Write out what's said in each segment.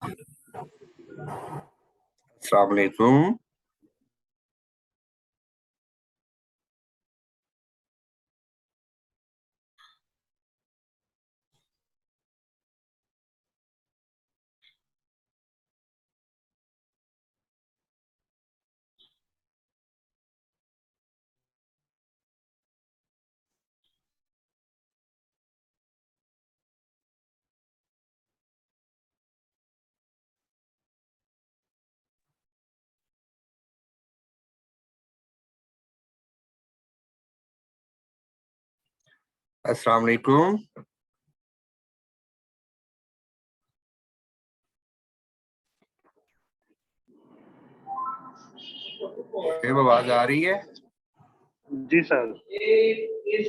अस्सलाम वालेकुम। अस्सलाम वालेकुम। फिर आवाज आ रही है? जी सर।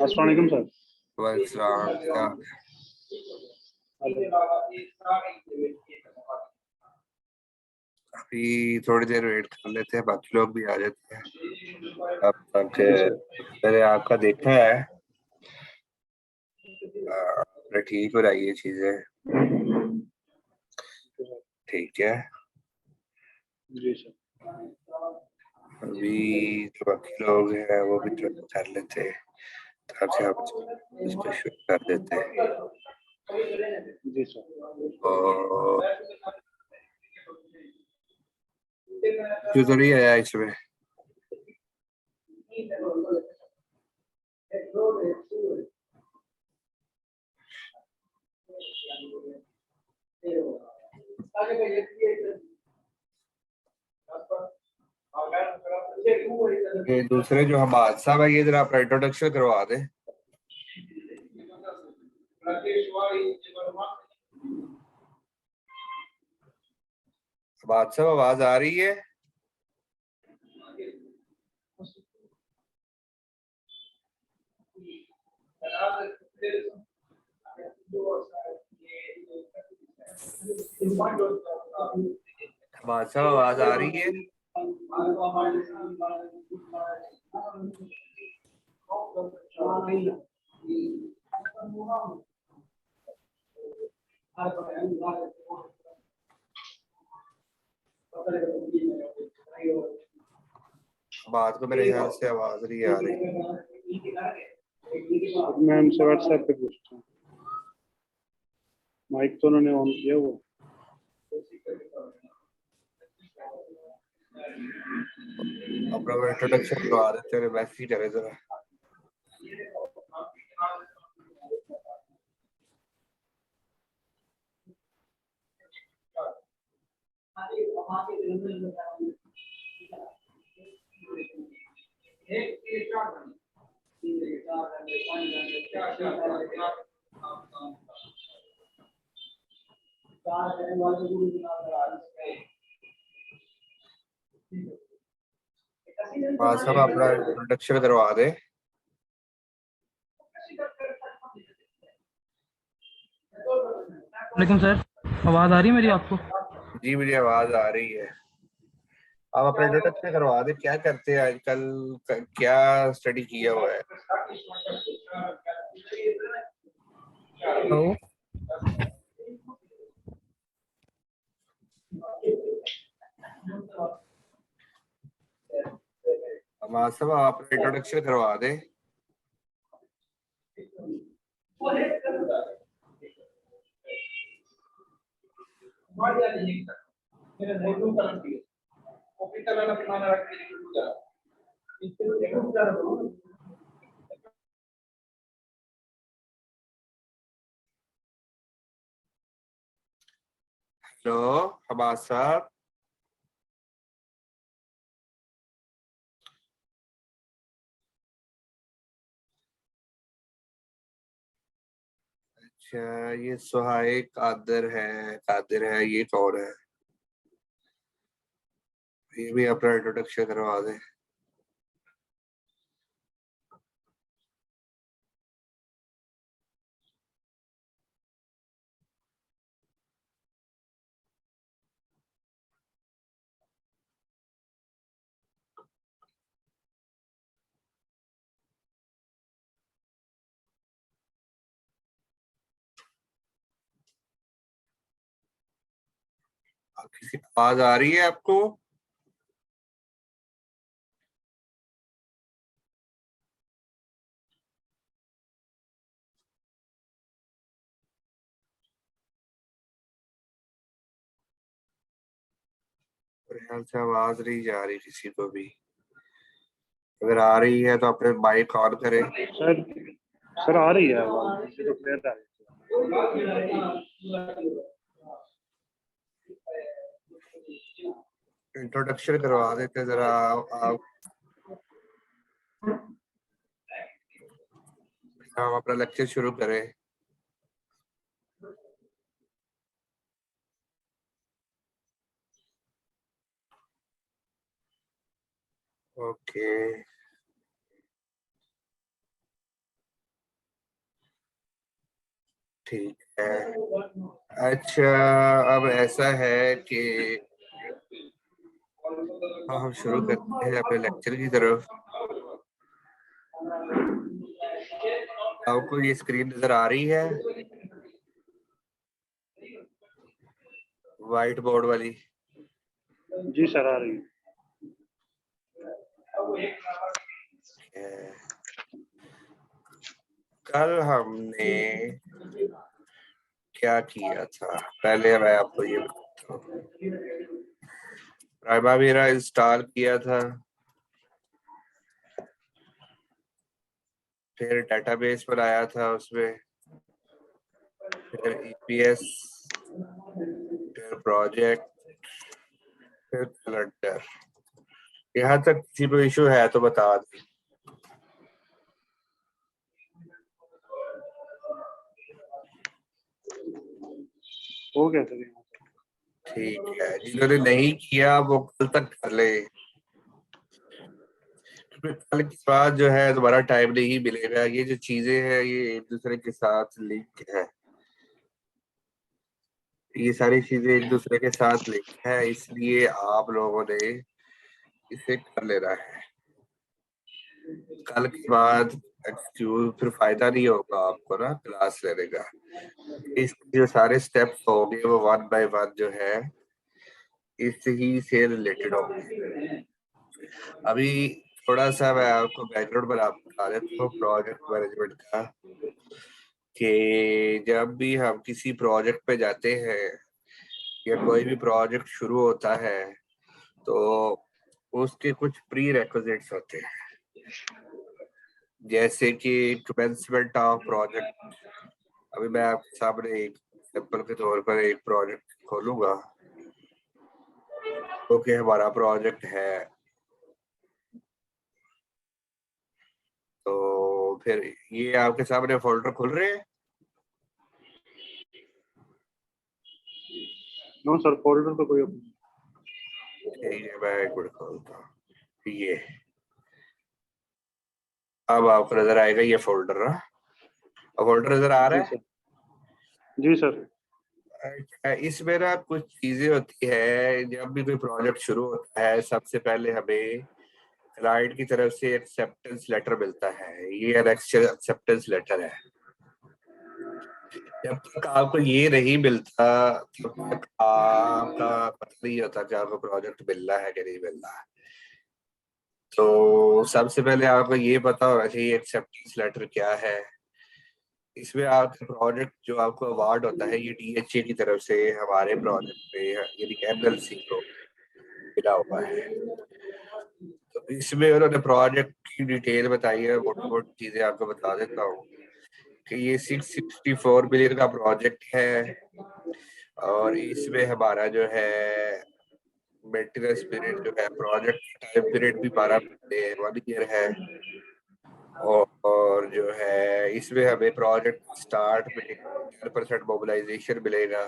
अस्सलाम वालेकुम सर। वालेकुम क्या? अभी थोड़ी देर वेट कर लेते हैं, बाकी लोग भी आ जाते हैं। अब तक मैंने आपका देखा है। आपने ठीक हो रही है चीजें? ठीक है। जी सर। अभी जो बाकी लोग हैं वो भी थोड़ा कर लेते हैं, ताकि हम इसको शुरू कर देते हैं। जी सर। और जो तो नहीं आया इसमें। ये दूसरे जो हम साहब है, ये जरा अपना इंट्रोडक्शन करवा दें। साहब आवाज आ रही है? साहब आवाज आ रही है? बात को मेरे ख्याल से आवाज नहीं आ रही। मैं उनसे व्हाट्सएप पे पूछता हूँ। माइक तो उन्होंने ऑन किया हुआ। अपना इंट्रोडक्शन करवा देते हैं, मैसेज करे जरा। साहब अपना इंट्रोडक्शन करवा दे। लेकिन सर, आवाज आ रही है मेरी आपको? जी मुझे आवाज आ रही है। आप अपना इंट्रोडक्शन करवा दे, क्या करते हैं आजकल, क्या स्टडी किया हुआ है? हेलो। साहब आप अपना इंट्रोडक्शन करवा दे। हेलो हमाद साहब। अच्छा, ये सुहाए कादिर है, ये कौन है? ये भी अपना इंट्रोडक्शन करवा दे। किसी आवाज आ रही है आपको? मेरे ख्याल से आवाज नहीं जा रही किसी को भी। अगर आ रही है तो अपने माइक ऑन करें। सर सर आ रही है आवाज, मुझे तो क्लियर आ रही इंट्रोडक्शन करवा देते जरा आप। हम अपना लेक्चर शुरू करें। ओके, ठीक है। अच्छा, अब ऐसा है कि हम शुरू करते हैं अपने लेक्चर की तरफ। आपको ये स्क्रीन नजर आ रही है, व्हाइट बोर्ड वाली? है। जी सर आ रही है। कल हमने क्या किया था, पहले मैं आपको ये बताता हूँ। प्राइमावेरा इंस्टॉल किया था, फिर डेटाबेस बनाया था उसमें, फिर ईपीएस, फिर प्रोजेक्ट, फिर कैलेंडर। यहाँ तक किसी को इशू है तो बता दी। हो गया सर यहाँ से। ठीक है, जिन्होंने नहीं किया वो कल तक कर ले, क्योंकि कल के बाद जो है दोबारा टाइम नहीं मिलेगा। ये जो चीजें हैं ये एक दूसरे के साथ लिंक है, ये सारी चीजें एक दूसरे के साथ लिंक है, इसलिए आप लोगों ने इसे कर लेना है। कल के बाद एक्सक्यूज फिर फायदा नहीं होगा आपको ना क्लास लेने का। इसके जो सारे स्टेप्स होंगे वो वन बाय वन जो है इससे ही से रिलेटेड होंगे। अभी थोड़ा सा मैं आपको बैकग्राउंड बता देता हूँ प्रोजेक्ट मैनेजमेंट का, कि जब भी हम किसी प्रोजेक्ट पे जाते हैं या कोई भी प्रोजेक्ट शुरू होता है तो उसके कुछ प्री रेक्विजिट्स होते हैं, जैसे कि कमेंसमेंट ऑफ प्रोजेक्ट। अभी मैं आपके सामने एक एग्जांपल के तौर पर एक प्रोजेक्ट खोलूंगा, तो कि हमारा प्रोजेक्ट है, तो फिर ये आपके सामने फोल्डर खुल रहे हैं। नो सर फोल्डर तो कोई open ठीक है, मैं एक मिनट खोलता हूँ। ये अब आपको नजर आएगा ये फोल्डर ना, अब फोल्डर नजर आ रहा नहीं। है। जी सर। जी सर। अच्छा, इसमें ना कुछ चीजें होती है, जब भी कोई प्रोजेक्ट शुरू होता है सबसे पहले हमें क्लाइंट की तरफ से एक्सेप्टेंस लेटर मिलता है। ये एक्सेप्टेंस लेटर है। जब तक आपको ये नहीं मिलता तब तक आपका पता नहीं होता कि आपको प्रोजेक्ट मिल रहा है कि नहीं मिल रहा है। तो सबसे पहले आपको ये पता होना चाहिए एक्सेप्टेंस लेटर क्या है। इसमें आपका प्रोजेक्ट जो आपको अवार्ड होता है ये डीएचए की तरफ से हमारे प्रोजेक्ट पे यानी एमएलसी को मिला हुआ है। तो इसमें उन्होंने प्रोजेक्ट की डिटेल बताई है, मोटी मोटी चीजें आपको बता देता हूँ कि ये 664 बिलियन का प्रोजेक्ट है, और इसमें हमारा जो है मेंटेनेंस पीरियड जो है, प्रोजेक्ट टाइम पीरियड भी 1 ईयर है। और जो है इसमें हमें प्रोजेक्ट स्टार्ट में 10% मोबिलाइजेशन मिलेगा।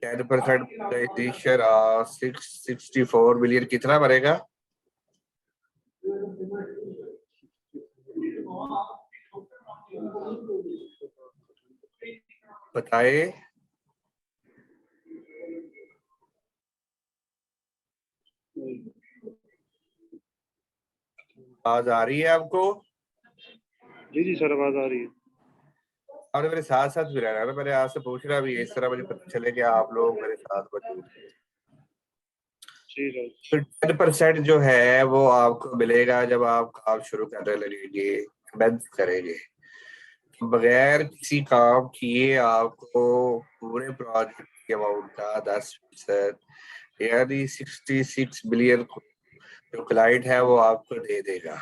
10% मोबिलाइजेशन 664 बिलियन कितना बनेगा? बताए। आवाज आ रही है आपको? जी जी सर आवाज आ रही है। आपने मेरे साथ साथ भी रहना है ना, मैंने आपसे पूछना भी है, इस तरह मुझे पता चले कि आप लोग मेरे साथ मौजूद हैं। जी तो सर। 10% जो है वो आपको मिलेगा जब आप काम शुरू करने लगेंगे, मेहनत करेंगे। बगैर किसी काम किए आपको पूरे प्रोजेक्ट के अमाउंट का 10%, यानी 66 बिलियन जो क्लाइंट है वो आपको दे देगा।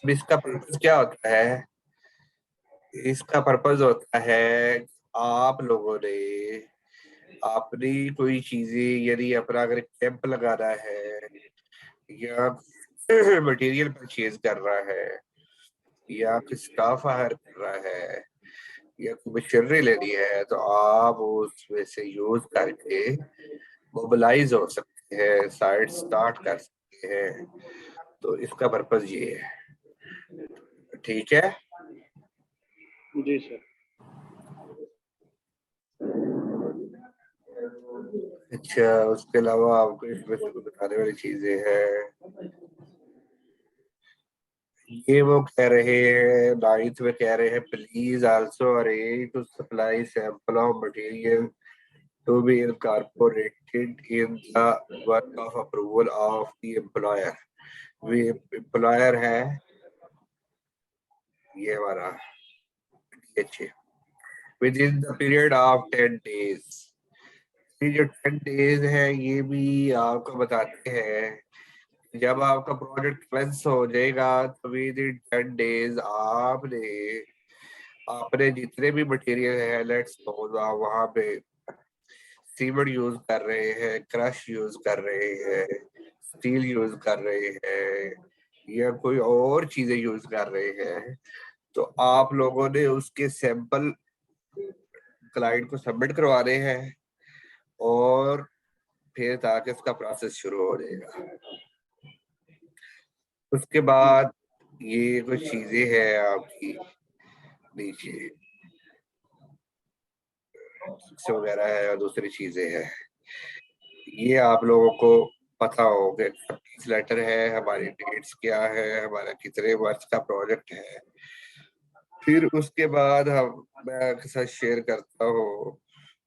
इसका पर्पज क्या होता है? इसका पर्पज होता है आप लोगों ने अपनी कोई चीजें, यदि अपना अगर कैंप लगाना है या मटेरियल परचेज कर रहा है या कोई स्टाफ हायर कर रहा है या कोई मशीनरी लेनी है, तो आप उसमें से यूज करके मोबिलाइज हो सकते हैं, साइट स्टार्ट कर सकते हैं। तो इसका पर्पज ये है। ठीक है। जी सर। अच्छा, उसके अलावा आपको इसमें से बताने वाली चीजें हैं, ये वो कह रहे हैं 9th में कह रहे हैं, please also arrange to supply sample of material to be incorporated in the work of approval of the employer। वे एम्प्लॉयर है ये हमारा DHA, within the period of 10 days। ये जो 10 days है ये भी आपको बताते हैं, जब आपका प्रोजेक्ट क्लेंस हो जाएगा तो विद इन 10 days आपने अपने जितने भी मटेरियल है, लेट्स सपोज आप वहां पे सीमेंट यूज कर रहे हैं, क्रश यूज कर रहे हैं, स्टील यूज कर रहे हैं या कोई और चीजें यूज कर रहे हैं, तो आप लोगों ने उसके सैंपल क्लाइंट को सबमिट करवाने हैं और फिर ताकि उसका प्रोसेस शुरू हो जाएगा। उसके बाद ये कुछ चीजें हैं आपकी नीचे वगैरह है और दूसरी चीजें हैं, ये आप लोगों को पता हो कि एक्सेप्टेंस लेटर है, हमारी डेट्स क्या है, हमारा कितने वर्ष का प्रोजेक्ट है। फिर उसके बाद हम मैं आपके साथ शेयर करता हूँ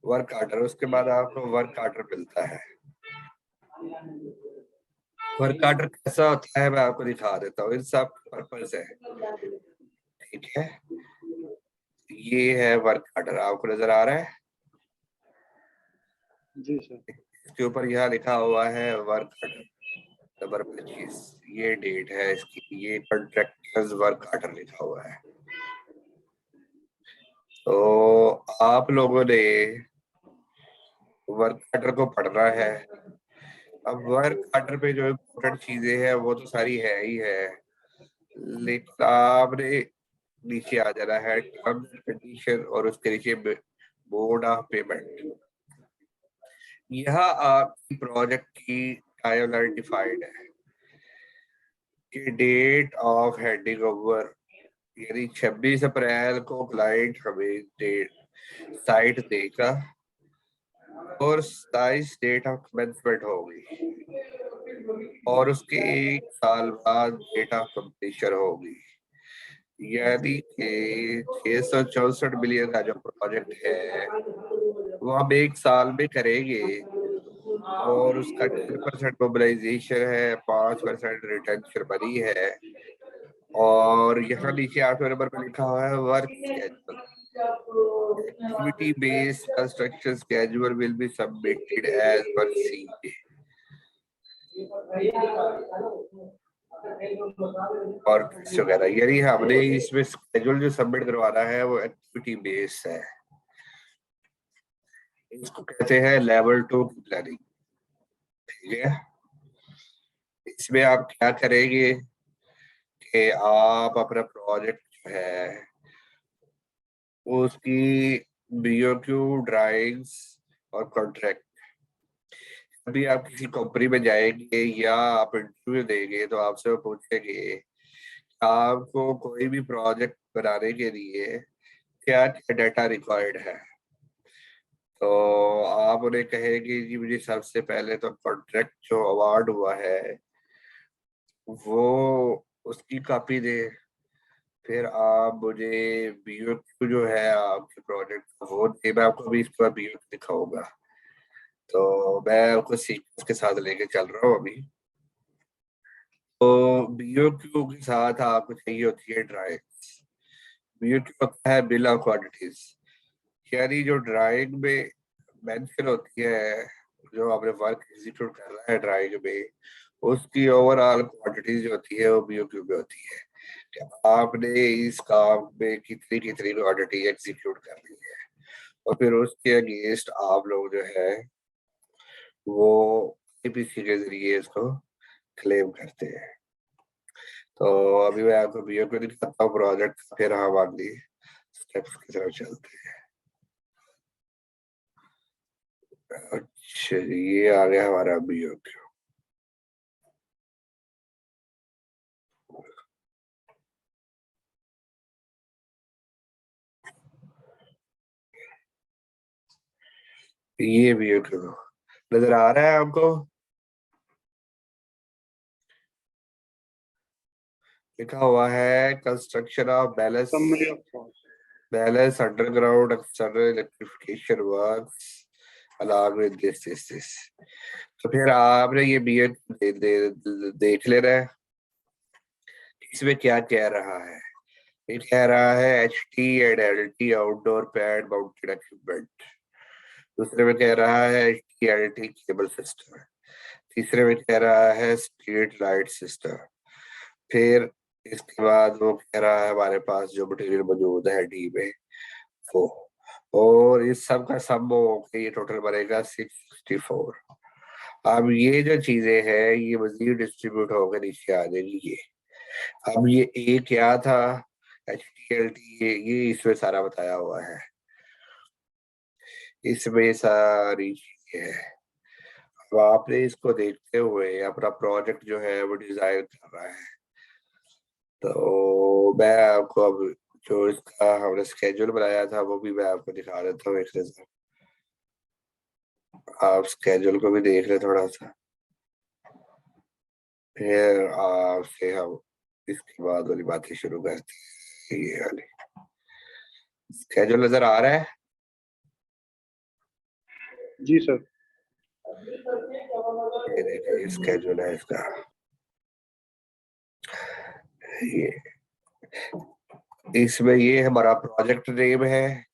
वर्क आर्डर। उसके बाद आपको वर्क आर्डर मिलता है। वर्क आर्डर कैसा होता है मैं आपको दिखा देता हूँ, इन सब पर्पज है। ठीक है, ये है वर्क आर्डर, आपको नजर आ रहा है? जी सर। इसके ऊपर यहाँ लिखा हुआ है वर्क आर्डर नंबर 25, ये डेट है इसकी, ये कॉन्ट्रैक्टर्स वर्क आर्डर लिखा हुआ है। तो आप लोगों ने वर्क आर्डर को पढ़ना है। अब वर्क आर्डर पे जो इम्पोर्टेंट चीजें हैं वो तो सारी है ही है, लेकिन आपने नीचे आ जाना है टर्म्स एंड कंडीशन और उसके नीचे मोड ऑफ पेमेंट। यह आपकी प्रोजेक्ट की टाइमलाइन डिफाइंड है कि डेट ऑफ हैंडिंग ओवर, यानी 26 अप्रैल को क्लाइंट हमें डेट साइट देगा और 27 डेट ऑफ कमेंसमेंट होगी और उसके 1 साल बाद डेट ऑफ कंप्लीशन होगी। यानी कि 664 बिलियन का जो प्रोजेक्ट है वो हम 1 साल में करेंगे और उसका 10% मोबिलाइजेशन है, 5% रिटेंशन मनी है और यहाँ नीचे 8वें नंबर पे लिखा हुआ है work schedule. Activity based construction schedule will be submitted as per CA। और वगैरह, यानी हमने इसमें स्केड्यूल जो सबमिट करवाना है वो एक्टिविटी बेस्ड है। इसको कहते हैं लेवल 2 की प्लानिंग। ठीक है, इसमें आप क्या करेंगे कि आप अपना प्रोजेक्ट जो है उसकी BOQ ड्राइंग्स और कॉन्ट्रैक्ट, अभी आप किसी कंपनी में जाएंगे या आप इंटरव्यू देंगे तो आपसे वो पूछेंगे आपको कोई भी प्रोजेक्ट बनाने के लिए क्या क्या डाटा रिक्वायर्ड है, तो आप उन्हें कहेंगे जी मुझे सबसे पहले तो कॉन्ट्रैक्ट जो अवार्ड हुआ है वो उसकी कॉपी दे, फिर आप मुझे BOQ जो है आपके प्रोजेक्ट वो दे, मैं आपको अभी इसके बाद BOQ दिखाऊंगा। तो मैं आपको सीक्वेंस के साथ लेके चल रहा हूँ अभी। तो BOQ के साथ आपको चाहिए होती है ड्राइंग। BOQ होता है बिल ऑफ क्वांटिटीज, यानी जो ड्राइंग में मेंशन होती है, जो आपने वर्क एग्जीक्यूट कर रहा है ड्राइंग में, उसकी ओवरऑल क्वांटिटी जो होती है वो BOQ में होती है कि आपने इस काम में कितनी कितनी क्वांटिटी एग्जीक्यूट करनी है, और फिर उसके अगेंस्ट आप लोग जो है वो APC के जरिए इसको क्लेम करते हैं। तो अभी मैं आपको BOQ दिखाता हूँ प्रोजेक्ट, फिर हम अगली स्टेप्स की तरफ चलते हैं। अच्छा जी, ये आ गया हमारा BOQ। ये BOQ नजर आ रहा है आपको? लिखा हुआ है construction of Summary of thoughts. Balance underground external electrification works along with this। तो फिर आपने ये देख लेना है इसमें क्या कह रहा है। ये कह रहा है HT and LT outdoor pad mounted equipment. दूसरे में कह रहा है HT LT केबल सिस्टम। तीसरे में कह रहा है स्ट्रीट लाइट सिस्टम। फिर इसके बाद वो कह रहा है हमारे पास जो मटेरियल मौजूद है डी में वो, और इस सब का सम होके ये टोटल बनेगा 664। अब ये जो चीजें हैं ये मजीद डिस्ट्रीब्यूट होकर नीचे आ जाएगी। ये अब ये ए क्या था, HTLT, ये इसमें सारा बताया हुआ है, इसमें सारी चीजें है। अब आपने इसको देखते हुए अपना प्रोजेक्ट जो है वो डिजाइन कर रहा है। तो मैं आपको अब जो इसका हमने स्केड्यूल बनाया था वो भी मैं आपको दिखा देता हूँ एक नजर। आप स्केड्यूल को भी देख ले थोड़ा सा, फिर आपसे हम इसके बाद वाली बातें शुरू करते हैं। ये वाली स्केड्यूल नजर आ रहा है? जी सर। ये देखिए स्केड्यूल है इसका। ये इसमें ये हमारा प्रोजेक्ट नेम है,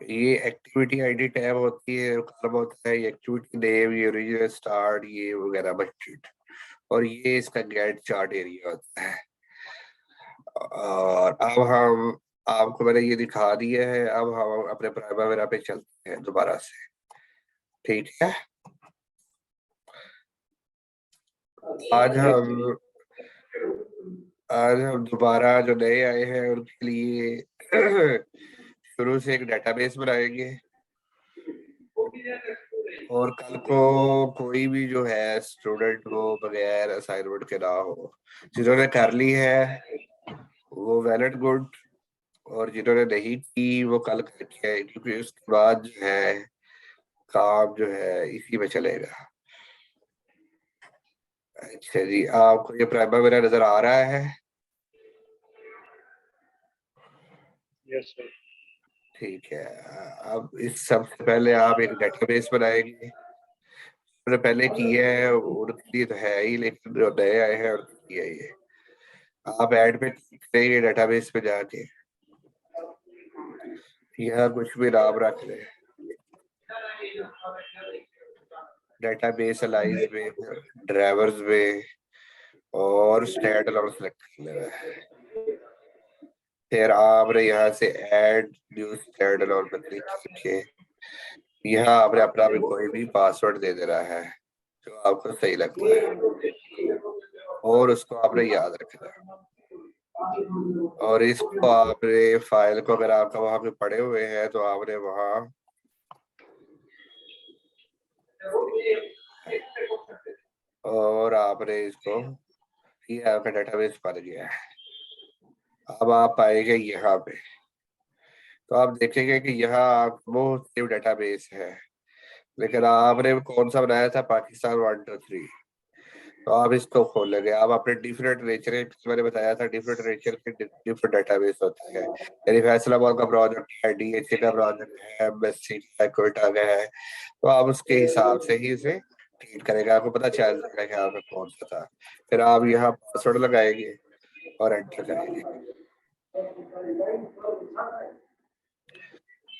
ये एक्टिविटी आईडी टैब होती है, कॉलम होता है, ये एक्टिविटी नेम, ये ओरिजिनल स्टार्ट, ये वगैरह बजट, और ये इसका गैंट चार्ट एरिया होता है। और अब हम आपको मैंने ये दिखा दिया है, अब हम अपने प्राइमरी पे चलते हैं दोबारा से, ठीक है? आज यस हम सर। आज हम दोबारा जो नए आए हैं उनके लिए शुरू से एक डेटाबेस बनाएंगे, और कल को कोई भी जो है स्टूडेंट वो बगैर असाइनमेंट के ना हो। जिन्होंने कर ली है वो वेल एंड गुड, और जिन्होंने नहीं की वो कल करके आए, क्योंकि उसके बाद जो है काम जो है इसी में चलेगा। अच्छा जी, आपको ये प्राइमरी मेरा नजर आ रहा है? Yes sir. ठीक है। अब इस सबसे पहले आप एक डेटाबेस बनाएंगे, उन्होंने पहले किया है उनके लिए तो है ही, लेकिन जो नए आए हैं उनके लिए ये आप ऐड पे क्लिक करेंगे डेटाबेस पे जाके, यहाँ कुछ भी नाम रख लें, डेटाबेस एलाइज में, ड्राइवर्स में, और स्टैंड अलोन सेलेक्ट कर लेना है। फिर आपने यहाँ से ऐड न्यू स्टैंड अलोन पर क्लिक करके यहाँ आपने अपना भी कोई भी पासवर्ड दे देना है जो आपको सही लगता है, और उसको आपने याद रखना है। और इसको आपने फाइल को, अगर आपका वहां पे पड़े हुए हैं तो आपने वहां और आपने इसको, ये आपका डेटाबेस बन गया है। अब आप आएंगे यहाँ पे तो आप देखेंगे कि यहाँ वो सेव डेटाबेस है, लेकिन आपने कौन सा बनाया था, पाकिस्तान 1 2 3। तो आप इसको खोलेंगे, आप अपने डिफरेंट नेचर, मैंने बताया था डिफरेंट नेचर के डिफरेंट डेटाबेस होते हैं। यानी फैसलाबाद का प्रोजेक्ट है, डीएचए का प्रोजेक्ट है, एमएससी का, कोयटा का है, तो आप उसके हिसाब से ही उसे ट्रीट करेंगे, आपको पता चल जाएगा कि आपका कौन सा था। फिर आप यहाँ पासवर्ड लगाएंगे और एंटर करेंगे,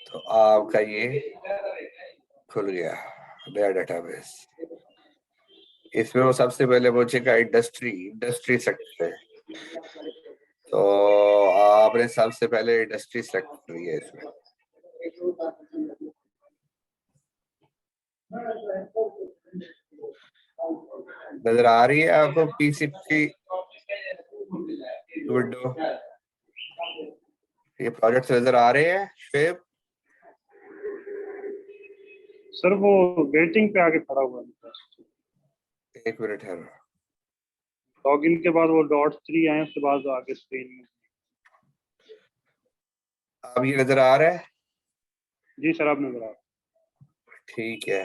तो आपका ये खुल गया नया डेटाबेस। इसमें वो सबसे पहले पूछेगा इंडस्ट्री सेक्टर है, तो आपने सबसे पहले इंडस्ट्री सेलेक्ट करी है इसमें। नजर आ रही है आपको पीसी की विंडो? ये प्रोजेक्ट नजर आ रहे हैं शेप? सर वो वेटिंग पे आके खड़ा हुआ है। एक मिनट है, लॉगिन के बाद वो डॉट 3 आए, उसके बाद आगे स्क्रीन में। अब ये नजर आ रहा है? जी सर, आप नजर आ रहा है। ठीक है।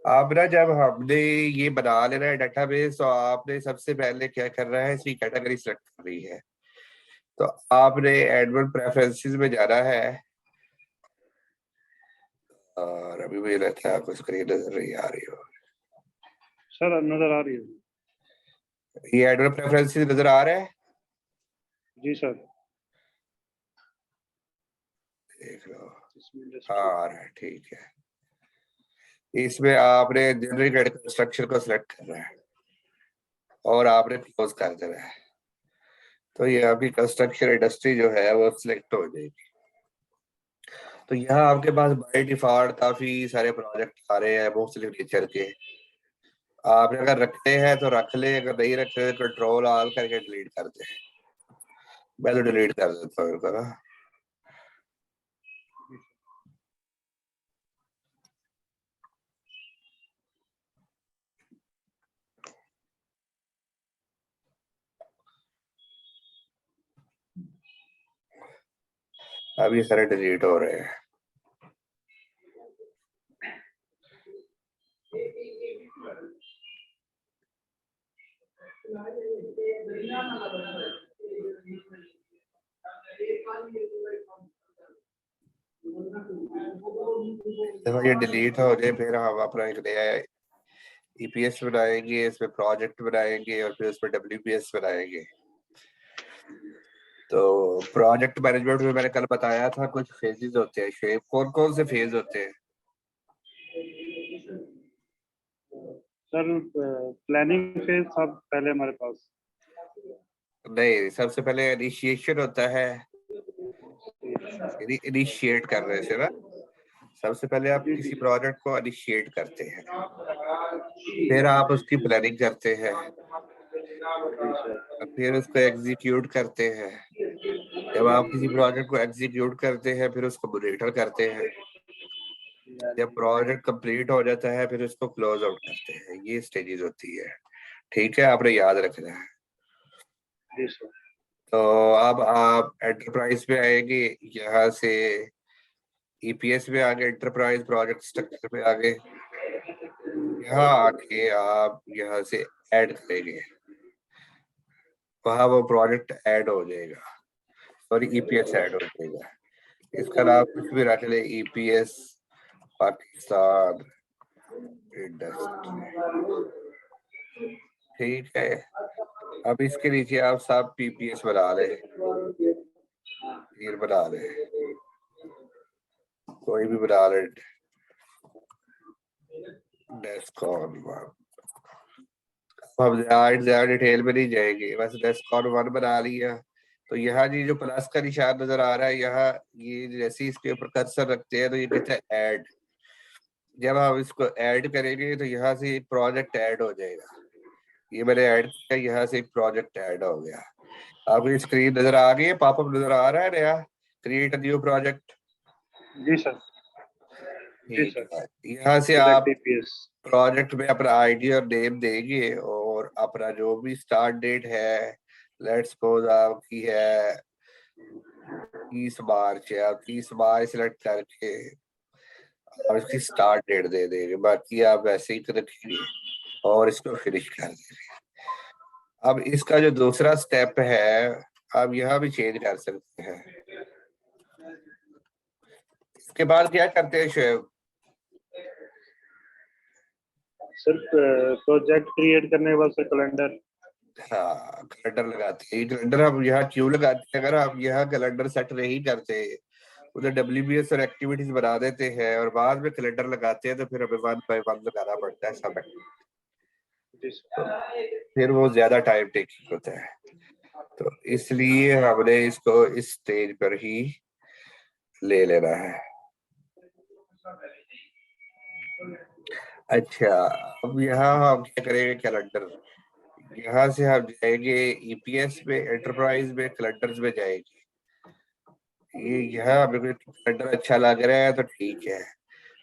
अब ना जब हमने ये बना लेना है डेटाबेस, तो आपने सबसे पहले क्या करना है, इसकी कैटेगरी सेलेक्ट करनी है। तो आपने एडमिन प्रेफरेंसेस में जाना है, और अभी मुझे लगता है आपको स्क्रीन नजर नहीं आ रही हो। सर नजर आ रही है। ये एडमिन प्रेफरेंसेस नजर आ रहा है? जी सर। देख लो, इसमें हाँ इंडस्ट्री। आ रहा है, ठीक है। इसमें आपने जनरेटेड कंस्ट्रक्शन को सिलेक्ट करना है और आपने क्लोज कर देना है, तो ये आपकी कंस्ट्रक्शन इंडस्ट्री जो है वो सिलेक्ट हो जाएगी। तो यहाँ आपके पास बाय डिफॉल्ट काफी सारे प्रोजेक्ट आ रहे हैं मुख्तलिफ नेचर के। आपने अगर रखते हैं तो रख ले, अगर नहीं रखते तो कंट्रोल ऑल करके डिलीट कर दे। मैं तो डिलीट कर देता हूँ इनको ना। अब ये सारे डिलीट हो रहे हैं। देखो ये डिलीट हो जाए, फिर हम अपना एक नया ईपीएस बनाएंगे, इसमें प्रोजेक्ट बनाएंगे और फिर उसमें डब्ल्यूपीएस बनाएंगे। तो प्रोजेक्ट मैनेजमेंट में मैंने कल बताया था कुछ फेजेस होते हैं, शेप कौन कौन से फेज होते हैं? सर प्लानिंग फेज था पहले हमारे पास। नहीं, सबसे पहले इनिशिएशन होता है, इनिशिएट करने से ना, सबसे पहले आप जी जी। किसी प्रोजेक्ट को इनिशिएट करते हैं, फिर आप उसकी प्लानिंग करते हैं, फिर उसको एग्जीक्यूट करते हैं। जब आप किसी प्रोजेक्ट को एग्जीक्यूट करते हैं फिर उसको मॉनिटर करते हैं। जब प्रोजेक्ट कंप्लीट हो जाता है फिर उसको क्लोज आउट करते हैं। ये स्टेजेस होती है, ठीक है, आपने याद रखना है। जी सर। तो अब आप एंटरप्राइज पे आएंगे, यहाँ से ईपीएस में आगे, एंटरप्राइज प्रोजेक्ट स्ट्रक्चर पे आगे, यहाँ आके आप यहाँ से ऐड करेंगे, वहाँ वो प्रोजेक्ट ऐड हो जाएगा, सॉरी ईपीएस ऐड हो जाएगा। इसका नाम कुछ भी रख ले, ईपीएस पाकिस्तान इंडस्ट्री, ठीक है। अब इसके नीचे आप सब पीपीएस बना ले, फिर बना ले, कोई भी बना ले, डेस्कॉन वन। अब ज्यादा डिटेल में नहीं जाएंगे, बस डेस्कॉन वन बना लिया। तो यहाँ जी जो प्लस का निशान नजर आ रहा है, यहाँ ये जैसे इसके ऊपर कर्सर रखते हैं तो ये कहता है ऐड। जब हम इसको ऐड करेंगे तो यहाँ से एक प्रोजेक्ट ऐड हो जाएगा। ये मैंने ऐड किया, यहाँ से एक प्रोजेक्ट ऐड हो गया। आपकी स्क्रीन नजर आ गई है, पॉपअप नजर आ रहा है नया, क्रिएट अ न्यू प्रोजेक्ट। जी सर। जी ठीक सर। है, यहाँ से सिलेक्ट आप ईपीएस। प्रोजेक्ट में अपना आईडी और नेम देंगे और अपना जो भी स्टार्ट डेट है, लेट्स सपोज आपकी है 30 मार्च है, आप 30 मार्च सेलेक्ट करके आप इसकी स्टार्ट डेट दे देंगे, बाकी आप वैसे ही रखेंगे और इसको फिनिश कर देंगे। अब इसका जो दूसरा स्टेप है, आप यहाँ भी चेंज कर सकते हैं। इसके बाद क्या करते हैं शोएब? सिर्फ प्रोजेक्ट क्रिएट करने के बाद फिर कैलेंडर। हाँ, कैलेंडर लगाते हैं। कैलेंडर हम यहाँ क्यों लगाते हैं? अगर आप यहाँ कैलेंडर सेट नहीं करते, उधर WBS और एक्टिविटीज बना देते हैं और बाद में कैलेंडर लगाते हैं, तो फिर हमें 1 बाय 1 लगाना पड़ता है सब। तो फिर वो ज्यादा टाइम टेकिंग होता है, तो इसलिए हमने इसको इस स्टेज पर ही ले लेना है। अच्छा, अब यहाँ हम क्या करेंगे? कैलेंडर, यहाँ से हम जाएंगे EPS में, एंटरप्राइज में, कैलेंडर्स में जाएंगे। ये यहाँ हमें कोई कैलेंडर अच्छा लग रहा है तो ठीक है,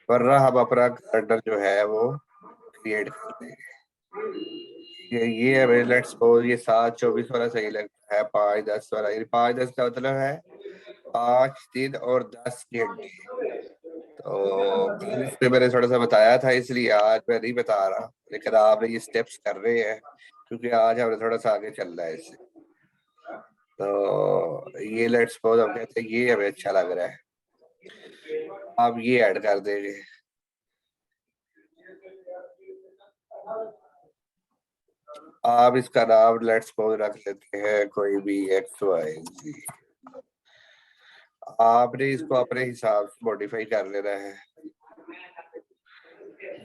वरना हम अपना कैलेंडर जो है वो क्रिएट कर देंगे। ये हमें लेट्स सपोज ये 7-24 वाला सही लगता है, 5-10 वाला। ये 5-10 का मतलब है 5 दिन और 10 घंटे। तो कल इस पे मैंने थोड़ा सा बताया था, इसलिए आज मैं नहीं बता रहा, लेकिन आप ये स्टेप्स कर रहे हैं क्योंकि आज हमने थोड़ा सा आगे चल रहा है इससे। तो ये लेट्स सपोज हम कहते हैं ये हमें अच्छा लग रहा है, आप ये ऐड कर देंगे। आप इसका नाम लेट्स सपोज रख लेते हैं कोई भी XYZ। आपने इसको अपने हिसाब से मॉडिफाई कर लेना है,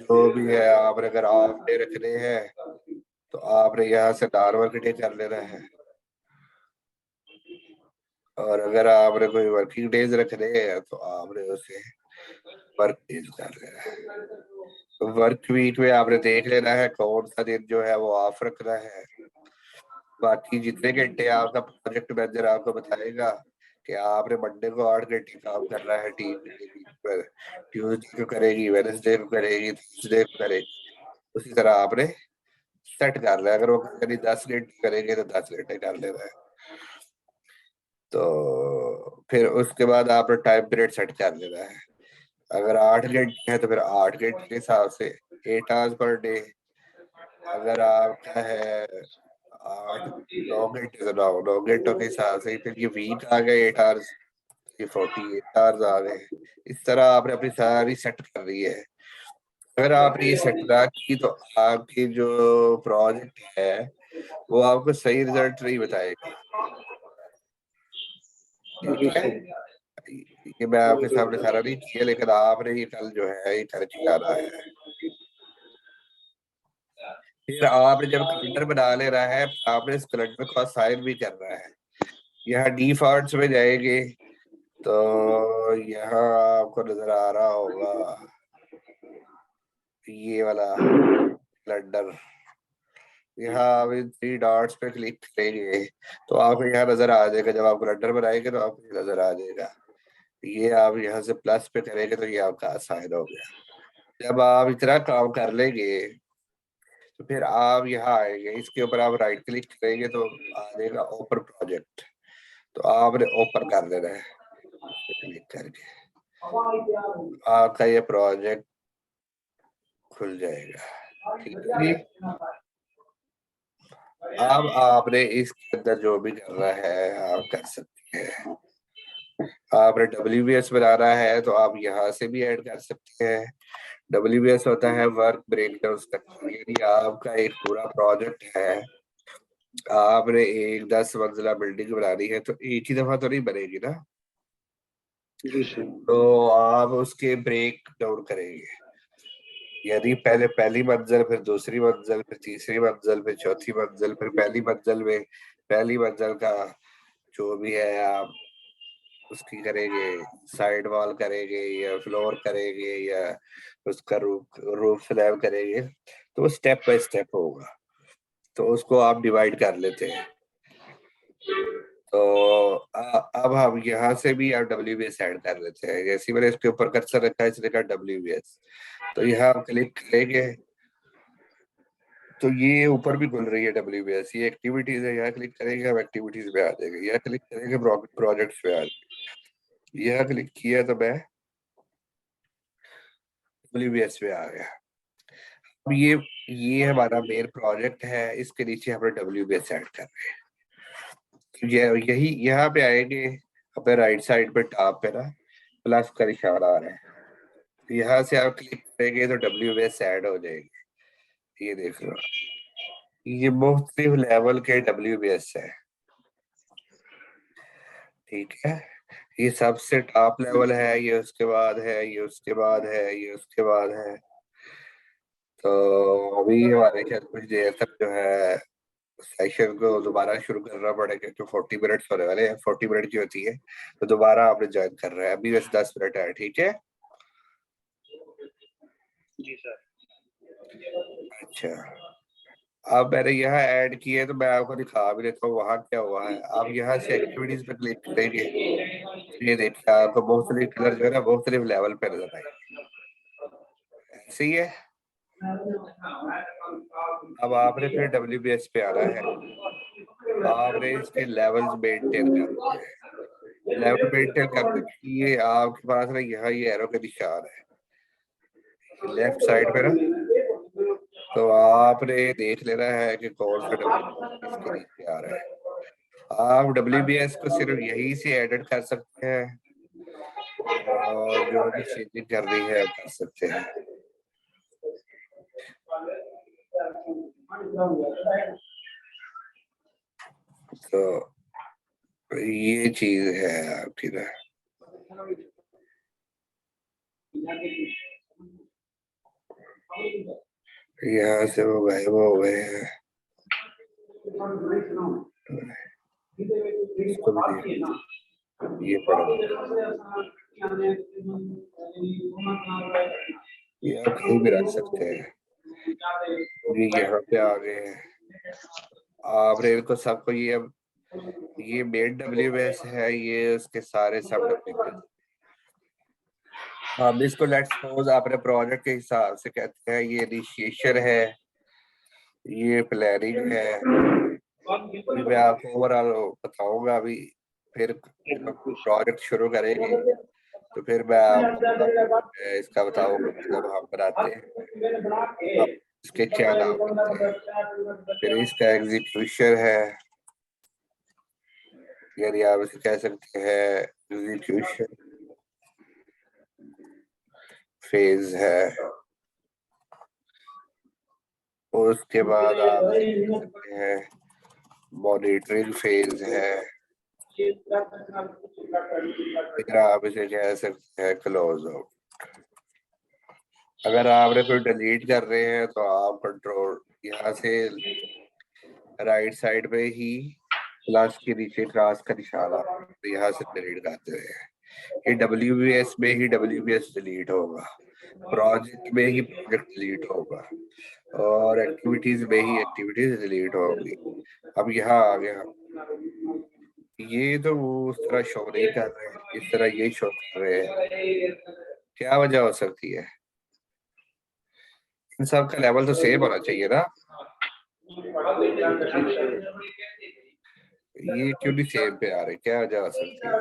जो भी है। आपने अगर आपने रखने हैं तो आपने यहाँ से नॉर्मल डे कर लेना है, और अगर आपने कोई वर्किंग डेज रखने हैं तो आपने उसे वर्क डेज कर लेना है। वर्क वीक में आपने देख लेना है कौन सा दिन जो है वो ऑफ रखना है। बाकी जितने घंटे आपका प्रोजेक्ट मैनेजर आपको बताएगा कि आपने मंडे को 8 घंटे काम करना है टीम पर, ट्यूसडे को करेगी, वेडनेसडे को करेगी, थर्सडे को करेगी, उसी तरह आपने सेट कर लिया। अगर वो कभी 10 घंटे करेंगे तो 10 घंटे कर लेना है। तो फिर उसके बाद आपने टाइम पीरियड सेट कर लेना है। अगर 8 घंटे है तो फिर 8 घंटे के हिसाब से 8 आवर्स पर डे। अगर आपका है 8-9 घंटे तो 9 घंटों के हिसाब से फिर ये वीक आ गए 8 आवर्स, ये 48 आवर्स आ गए। इस तरह आपने अपनी सारी सेट कर रही है। अगर आपने ये सेट ना की तो आपकी जो प्रोजेक्ट है वो आपको सही रिजल्ट नहीं बताएगा। ठीक है, ये मैं आपके सामने सारा नहीं किया, लेकिन आपने ये कल जो है ये करके आना है। फिर आपने जब कैलेंडर बना लेना है, आपने इस कैलेंडर को असाइन भी करना है। यहाँ डिफॉल्ट्स में जाएंगे तो यहाँ आपको नजर आ रहा होगा ये वाला कैलेंडर। यहाँ आप इन 3 डॉट्स पे क्लिक करेंगे तो आपको यहाँ नजर आ जाएगा। जब आप कैलेंडर बनाएंगे तो आपको ये नजर आ जाएगा। ये आप यहाँ से प्लस पे करेंगे तो ये आपका असाइन हो गया। जब आप इतना काम कर लेंगे तो फिर आप यहाँ आएंगे, इसके ऊपर आप राइट क्लिक करेंगे तो आ जाएगा ओपन प्रोजेक्ट। तो आपने ओपन कर देना है क्लिक करके, आपका ये प्रोजेक्ट खुल जाएगा। ठीक है जी। अब आपने इसके अंदर जो भी करना है आप कर सकते हैं। आपने WBS बनाना है तो आप यहाँ से भी ऐड कर सकते हैं। WBS होता है वर्क ब्रेकडाउन स्ट्रक्चर, यानी आपका एक पूरा प्रोजेक्ट है, आपने एक 10 मंजिला बिल्डिंग बनानी है तो एक ही दफा तो नहीं बनेगी ना, जी सर। तो आप उसके ब्रेक डाउन करेंगे। यदि पहले पहली मंजिल, फिर दूसरी मंजिल, फिर तीसरी मंजिल, फिर चौथी मंजिल, फिर पहली मंजिल में पहली मंजिल का जो भी है आप उसकी करेंगे, साइड वॉल करेंगे या फ्लोर करेंगे या उसका रूफ स्लैब करेंगे, तो वो स्टेप बाय स्टेप होगा। तो उसको आप डिवाइड कर लेते हैं। तो अब हम यहाँ से भी आप WBS ऐड कर लेते हैं। जैसे मैंने इसके ऊपर कर्सर रखा है, इसने कहा WBS, तो यहाँ हम क्लिक करेंगे तो ये ऊपर भी खुल रही है WBS। ये एक्टिविटीज है, यहाँ क्लिक करेंगे हम एक्टिविटीज पे आ जाएंगे, यहाँ क्लिक करेंगे प्रोजेक्ट्स पे आ जाएंगे, यहाँ क्लिक किया तो मैं WBS पे आ गया। अब ये हमारा मेन प्रोजेक्ट है, इसके नीचे हमने WBS ऐड कर रहे हैं। तो यही यहाँ पे आएंगे अपने राइट साइड पे टॉप पे ना प्लस का निशान आ रहा है, तो यहाँ से आप क्लिक करेंगे तो WBS ऐड हो जाएगी। ये देख लो, ये मुख्तलिफ लेवल के WBS है, ठीक है। ये सबसे टॉप लेवल है, ये उसके बाद है, ये उसके बाद है, ये उसके बाद है। तो अभी हमारे ख्याल कुछ देर तक जो है सेशन को दोबारा शुरू करना पड़ेगा, क्योंकि 40 मिनट्स होने वाले हैं, 40 मिनट की होती है, तो दोबारा आपने ज्वाइन कर रहा है। अभी बस 10 मिनट है, ठीक है। जी सर। अच्छा, अब मैंने यहाँ ऐड किया है तो मैं आपको दिखा भी देता हूँ वहाँ क्या हुआ है। आप यहाँ से एक्टिविटीज पे क्लिक करेंगे, ये देखिए आपको मुख्तलिफ कलर जो है ना मुख्तलिफ लेवल पे नजर आएंगे, सही है। अब आपने फिर WBS पे आना है, आपने इसके लेवल्स मेंटेन करने हैं। लेवल मेंटेन करने के लिए आपके पास ना यहाँ ये एरो का निशान है लेफ्ट साइड पे ना, तो आपने देख लेना है कि कौन सा WBS इसके नीचे आ रहा है। आप WBS को सिर्फ यही से एडिट कर सकते हैं, और जो भी चेंजिंग करनी है कर सकते हैं। तो ये चीज है आपकी ना, यहाँ से वो गायब हो गए हैं, इसको भी देख, ये पड़ा ये आप कहीं भी रख सकते हैं। ये यहाँ पे आ गए हैं, आपने इनको सबको ये मेन WBS है, ये उसके सारे सब WBS। हम इसको लेट्स सपोज अपने प्रोजेक्ट के हिसाब से कहते हैं, ये इनिशिएशन है, ये प्लानिंग है। अभी मैं आपको ओवरऑल बताऊंगा अभी, फिर प्रोजेक्ट शुरू करेंगे तो फिर मैं आपको इसका बताऊंगा जब हम बनाते हैं, अब इसके क्या नाम होते हैं। फिर इसका एग्जीक्यूशन है, यानी आप इसे कह सकते हैं एग्जीक्यूशन फेज है, और उसके बाद आप इसे कह सकते हैं मॉनिटरिंग फेज है, फिर आप इसे कह सकते हैं क्लोज आउट। अगर आपने कोई डिलीट कर रहे हैं तो आप कंट्रोल यहाँ से राइट साइड पे ही प्लस के नीचे क्रॉस का निशान तो यहाँ से डिलीट करते हैं। ये WBS में ही WBS डिलीट होगा, प्रोजेक्ट में ही प्रोजेक्ट डिलीट होगा, और एक्टिविटीज में ही एक्टिविटीज डिलीट होगी। अब यहाँ आ गया, ये तो वो उस तरह शो नहीं कर रहे हैं, इस तरह ये शो कर रहे हैं। क्या वजह हो सकती है? इन सब का लेवल तो सेम होना चाहिए ना, ये क्यों नहीं सेम पे आ रहे, क्या वजह हो सकती है?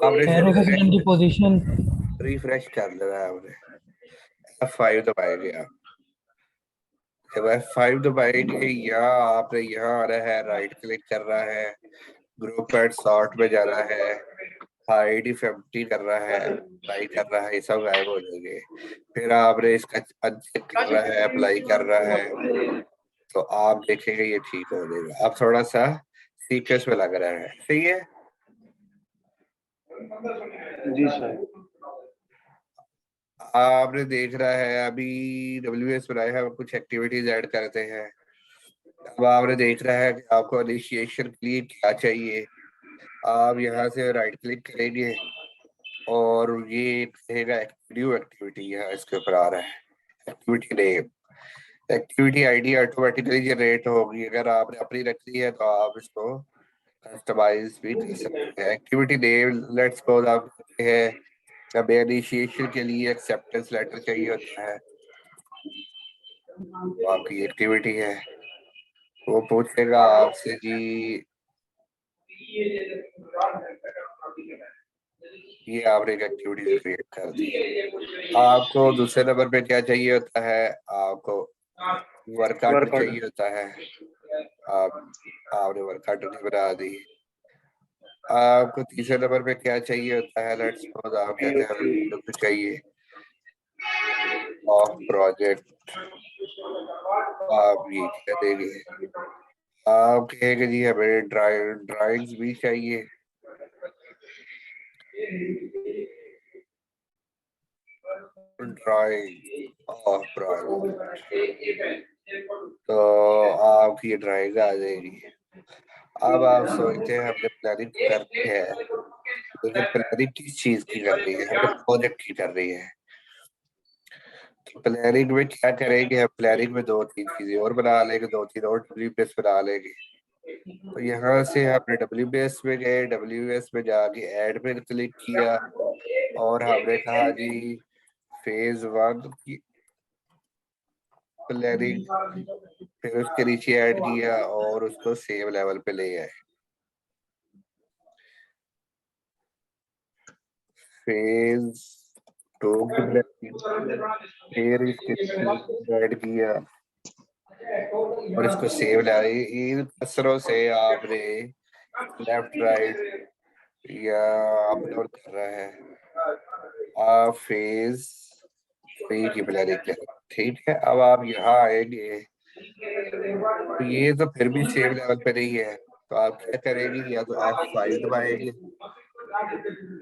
आपने एरो का सेकंडरी पोजीशन। रिफ्रेश कर लेना है, आपने F5 दबाएंगे आप, जब F5 दबाएंगे या आपने यहाँ आना है, राइट क्लिक करना है, ग्रुप एंड सॉर्ट में जाना है, हाइड इफ एम्प्टी कर रहा है, अप्लाई कर रहा है, ये सब गायब हो जाएंगे। फिर आपने इसका अनचेक कर रहा है, अप्लाई कर रहा है, तो आप देखेंगे ये ठीक हो जाएगा। आप थोड़ा सा सीक्वेंस में लग रहा है, सही है। जी सर। आपने देख रहा है अभी WBS बनाए हैं, कुछ एक्टिविटीज ऐड करते हैं। अब आपने देख रहा है कि आपको इनिशिएशन के लिए क्या चाहिए। आप यहाँ से राइट क्लिक करेंगे और ये कहेगा न्यू एक्टिविटी, यहाँ इसके ऊपर आ रहा है activity name, activity ID automatically generate होगी। अगर आपने अपनी रखी है तो आप इसको कस्टमाइज भी कर सकते हैं। एक्टिविटी नेम लेट्स सपोज आप कहते हैं अब इनिशिएशन के लिए एक्सेप्टेंस लेटर चाहिए होता है, तो आपकी एक्टिविटी है, वो पूछेगा आपसे जी ये आपने एक एक्टिविटी क्रिएट कर दी। आपको दूसरे नंबर पे क्या चाहिए होता है, आपको वर्कआउट वर्कआउट। चाहिए होता है। आपने वर्कआउट बना दी। आपको तीसरे नंबर पे क्या चाहिए होता है, लेट्स सपोज आप कहते हैं वीडियो को चाहिए ऑफ प्रोजेक्ट। आप ये क्या देंगे, आप कहेंगे जी हमें ड्राइंग्स भी चाहिए। ड्राइंग ऑफ प्रोजेक्ट, तो आपकी ये ड्राइंग आ जाएगी। अब आप सोचते हैं हमने प्लानिंग करनी है, लेकिन प्लानिंग किस चीज की कर रही है, हमने प्रोजेक्ट की कर रही है। तो प्लानिंग में क्या करेंगे, हम प्लानिंग में 2-3 चीजें और बना लेंगे, 2-3 और WPS बना लेंगे। तो यहाँ से हमने WPS में गए, WPS में जाके ऐड पे क्लिक किया और हमने कहा जी फेज 1 की प्लानिंग, फिर उसके नीचे ऐड किया और उसको सेव लेवल पे ले आए। फेज 2 की प्लानिंग, फिर इसके ऐड किया और इसको सेव ले आए। इन कसरों से आपने लेफ्ट राइट या अपलोड कर रहा है, आप फेज 3 की प्लानिंग करें। ठीक है, अब आप यहाँ आएंगे तो ये तो फिर भी सेव लेवल पे नहीं है, तो आप क्या करेंगे, या तो आप फाइल दबाएंगे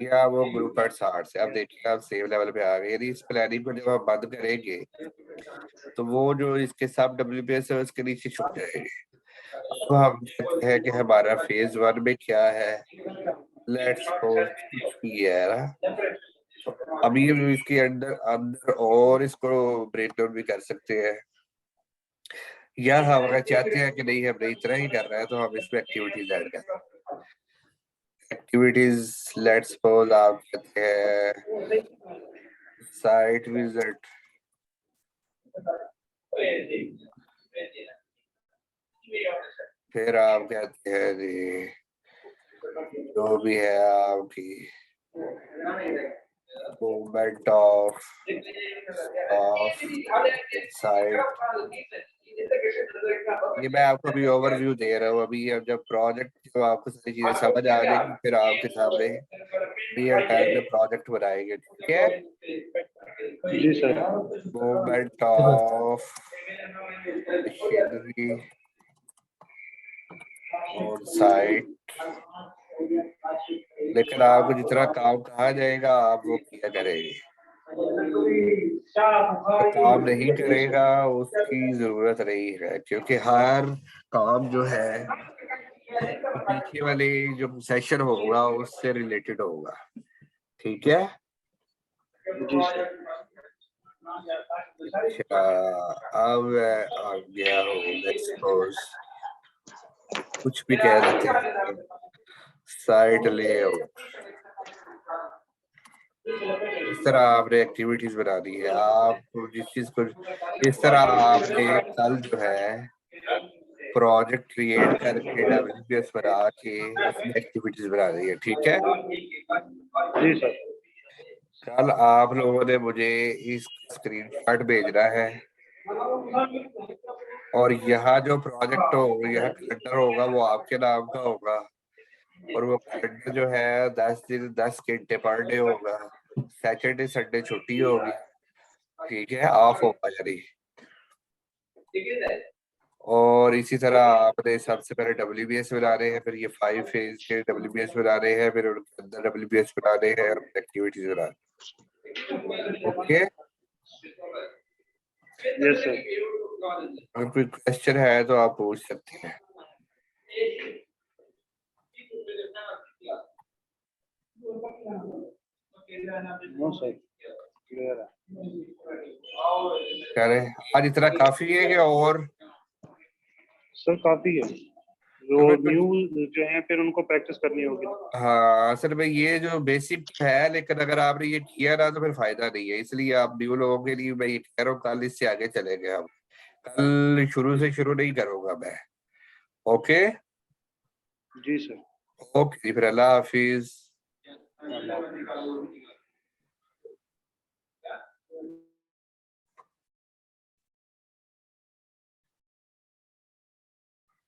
या वो ग्रुप एट 60 से। आप देखिए आप सेव लेवल पे आ गए। यदि इस प्लानिंग को जब आप बंद करेंगे तो वो जो इसके सब WPS है उसके नीचे छुप जाएंगे। अब हम कहते हैं कि हमारा फेज 1 में क्या है, लेट्स सपोज कुछ भी है ना। तो अभी हम इसके अंदर अंदर और इसको ब्रेक डाउन भी कर सकते हैं, या हम अगर चाहते हैं कि नहीं हमने इतना ही करना है तो हम इसमें एक्टिविटीज ऐड कर। एक्टिविटीज लेट्स सपोज आप कहते हैं साइट विजिट, फिर आप कहते हैं जी जो भी है आपकी मूवमेंट ऑफ साइट। ये मैं आपको अभी ओवरव्यू दे रहा हूँ। अभी अब जब प्रोजेक्ट जो आपको सारी चीजें समझ आ जाएगी फिर आपके सामने रियल टाइम में प्रोजेक्ट बनाएंगे। ठीक है, जी sir. Movement of machinery on site, लेकिन आपको जितना काम कहा जाएगा आप वो किया करेंगे। जो काम नहीं करेगा उसकी जरूरत नहीं है, क्योंकि हर काम जो है वो पीछे वाले जो सेशन होगा उससे रिलेटेड होगा। ठीक है, जी सर। अच्छा अब आ गया हो लेट्स सपोज कुछ भी कह देते हैं साइट लेआउट। इस तरह आपने एक्टिविटीज बना दी है। आप जिस चीज को इस तरह आपने कल जो है प्रोजेक्ट क्रिएट करके WPS बना के उसमें एक्टिविटीज बना दी है। ठीक है, जी सर। कल आप लोगों ने मुझे इस स्क्रीनशॉट भेजना है और यहाँ जो प्रोजेक्ट हो यहाँ कैलेंडर होगा वो आपके नाम का होगा और वो कैलेंडर जो है 10 दिन 10 घंटे पर डे होगा। सैटरडे संडे छुट्टी होगी। ठीक है, ऑफ होगा यानी। और इसी तरह आपने सबसे पहले WPS बनाने हैं, फिर ये 5 फेज के WPS बनाने हैं, फिर उनके अंदर WPS बनाने हैं और एक्टिविटीज बनाने। Okay, yes sir. अगर कोई क्वेश्चन है तो आप पूछ सकते हैं। नो सर, क्लियर है। करें, आज इतना काफी है कि और सर काफी है, जो तो फिर न्यू जो है फिर उनको प्रैक्टिस करनी होगी। हाँ असल में ये जो बेसिक है, लेकिन अगर आपने ये किया ना तो फिर फायदा नहीं है। इसलिए आप न्यू लोगों के लिए मैं ये कह रहा हूँ कल इससे आगे चलेंगे हम। कल शुरू से शुरू नहीं करूंगा मैं। ओके, जी सर। ओके फिर अल्लाह हाफिज। अल्लाह हाफ़िज़।